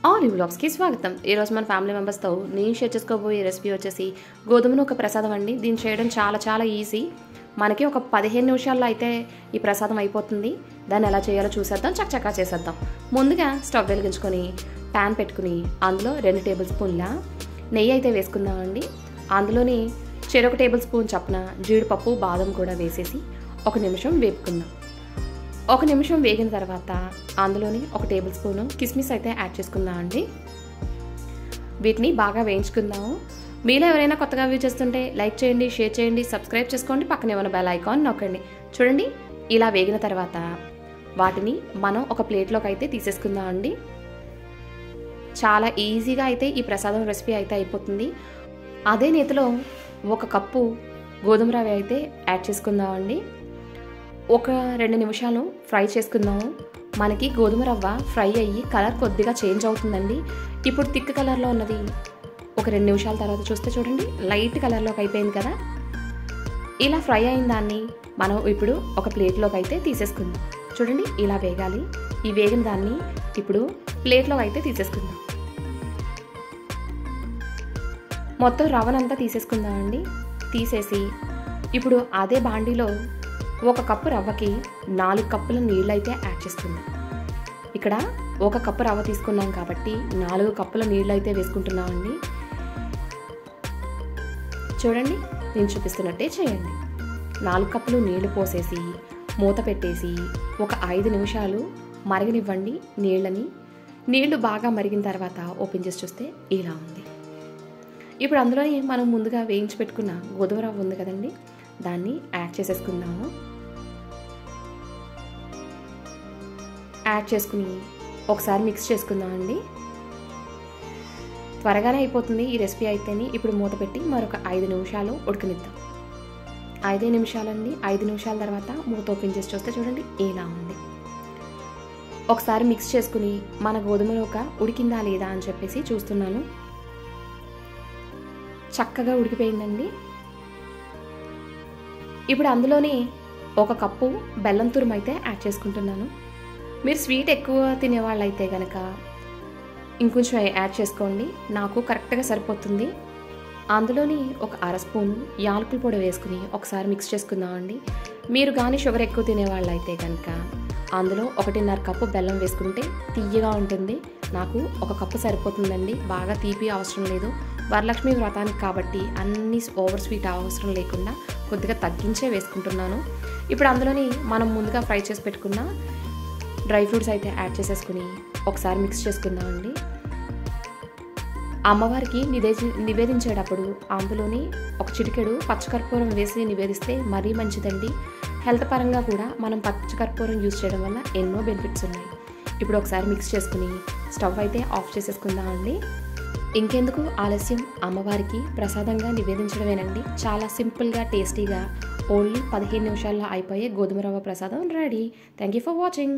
All వ్లాగ్స్కి స్వాగతం. ఈరోజు మన ఫ్యామిలీ మెంబర్స్తో నేను షేర్ చేసుకోబోయే రెసిపీ వచ్చేసి గోధుమను ఒక ప్రసాదం అండి. దీన్ని చేయడం చాలా ఈజీ. మనకి ఒక 15 నిమిషాల్లో అయితే ఈ ప్రసాదం అయిపోతుంది. దాన్ని ఎలా చేయాలో చూసేద్దాం, చక్కచక్కా చేసేద్దాం. ముందుగా స్టవ్ వెలిగించుకొని ప్యాన్ పెట్టుకుని అందులో 2 టేబుల్ స్పూన్ల నెయ్యి అయితే వేసుకుందామండి. అందులోని చెరొక టేబుల్ స్పూన్ చప్పున జీడిపప్పు బాదం కూడా వేసేసి 1 నిమిషం వేపుకుందాం. 1 నిమిషం వేగిన తర్వాత అందులోని 1 టేబుల్ స్పూను కిస్మిస్ అయితే యాడ్ చేసుకుందామండి. వీటిని బాగా వేయించుకుందాము. మీలో ఎవరైనా కొత్తగా వ్యూ చేస్తుంటే లైక్ చేయండి, షేర్ చేయండి, సబ్స్క్రైబ్ చేసుకోండి, పక్కనే ఉన్న బెల్ ఐకాన్ నొక్కండి. చూడండి, ఇలా వేగిన తర్వాత వాటిని మనం ఒక ప్లేట్లోకి అయితే తీసేసుకుందామండి. చాలా ఈజీగా అయితే ఈ ప్రసాదం రెసిపీ అయితే అయిపోతుంది. అదే నేతిలో 1 కప్పు గోధుమ రవ్వ అయితే యాడ్ చేసుకుందామండి. ఒక 2 నిమిషాలు ఫ్రై చేసుకుందాము. మనకి గోధుమ రవ్వ ఫ్రై అయ్యి కలర్ కొద్దిగా చేంజ్ అవుతుందండి. ఇప్పుడు థిక్ కలర్లో ఉన్నది ఒక 2 నిమిషాల తర్వాత చూస్తే చూడండి లైట్ కలర్లోకి అయిపోయింది కదా. ఇలా ఫ్రై అయిన దాన్ని మనం ఇప్పుడు ఒక ప్లేట్లోకి అయితే తీసేసుకుందాం. చూడండి, ఇలా వేగాలి. ఈ వేగిన దాన్ని ఇప్పుడు ప్లేట్లోకి అయితే తీసేసుకుందాం. మొత్తం రవ్వనంతా తీసేసుకుందామండి. తీసేసి ఇప్పుడు అదే బాండీలో 1 కప్పు రవ్వకి 4 కప్పుల నీళ్ళు అయితే యాడ్ చేసుకుందాం. ఇక్కడ 1 కప్పు రవ్వ తీసుకున్నాం కాబట్టి 4 కప్పుల నీళ్ళు అయితే వేసుకుంటున్నామండి. చూడండి, నేను చూపిస్తున్నట్టే చేయండి. 4 కప్పులు నీళ్లు పోసేసి మూత పెట్టేసి ఒక 5 నిమిషాలు మరగనివ్వండి నీళ్ళని. నీళ్లు బాగా మరిగిన తర్వాత ఓపెన్ చేసి చూస్తే ఇలా ఉంది. ఇప్పుడు అందులో మనం ముందుగా వేయించి పెట్టుకున్న గోధుమ రవ్వ ఉంది కదండి, దాన్ని యాడ్ చేసేసుకుందాము. యాడ్ చేసుకుని ఒకసారి మిక్స్ చేసుకుందామండి. త్వరగానే అయిపోతుంది ఈ రెసిపీ అయితేని. ఇప్పుడు మూత పెట్టి మరొక 5 నిమిషాలు ఉడకనిద్దాం. 5 నిమిషాలండి. 5 నిమిషాల తర్వాత మూత ఓపెన్ చేసి చూస్తే చూడండి ఇలా ఉంది. ఒకసారి మిక్స్ చేసుకుని మన గోధుమ రవ్వ ఉడికిందా లేదా అని చెప్పేసి చూస్తున్నాను. చక్కగా ఉడికిపోయిందండి. ఇప్పుడు అందులోనే 1 కప్పు బెల్లం తురుము అయితే యాడ్ చేసుకుంటున్నాను. మీరు స్వీట్ ఎక్కువ తినేవాళ్ళైతే కనుక ఇంకొంచెం యాడ్ చేసుకోండి. నాకు కరెక్ట్గా సరిపోతుంది. అందులోని ఒక 1/2 స్పూను యాలకుల పొడి వేసుకుని ఒకసారి మిక్స్ చేసుకుందామండి. మీరు కానీ షుగర్ ఎక్కువ తినేవాళ్ళైతే కనుక అందులో 1.5 కప్పు బెల్లం వేసుకుంటే తీయగా ఉంటుంది. నాకు 1 కప్పు సరిపోతుందండి. బాగా తీపి అవసరం లేదు. వరలక్ష్మి వ్రతానికి కాబట్టి అన్ని ఓవర్ స్వీట్ అవసరం లేకుండా కొద్దిగా తగ్గించే వేసుకుంటున్నాను. ఇప్పుడు అందులోని మనం ముందుగా ఫ్రై చేసి పెట్టుకున్న డ్రై ఫ్రూట్స్ అయితే యాడ్ చేసేసుకుని ఒకసారి మిక్స్ చేసుకుందామండి. అమ్మవారికి నివేదించేటప్పుడు అందులోని ఒక చిటికెడు పచ్చకర్పూరం వేసి నివేదిస్తే మరీ మంచిదండి. హెల్త్ పరంగా కూడా మనం పచ్చకర్పూరం యూజ్ చేయడం వల్ల ఎన్నో బెనిఫిట్స్ ఉన్నాయి. ఇప్పుడు ఒకసారి మిక్స్ చేసుకుని స్టవ్ అయితే ఆఫ్ చేసేసుకుందామండి. ఇంకెందుకు ఆలస్యం, అమ్మవారికి ప్రసాదంగా నివేదించడమేనండి. చాలా సింపుల్గా టేస్టీగా ఓన్లీ 15 నిమిషాల్లో అయిపోయే గోధుమ రవ్వ ప్రసాదం ready. Thank you for watching.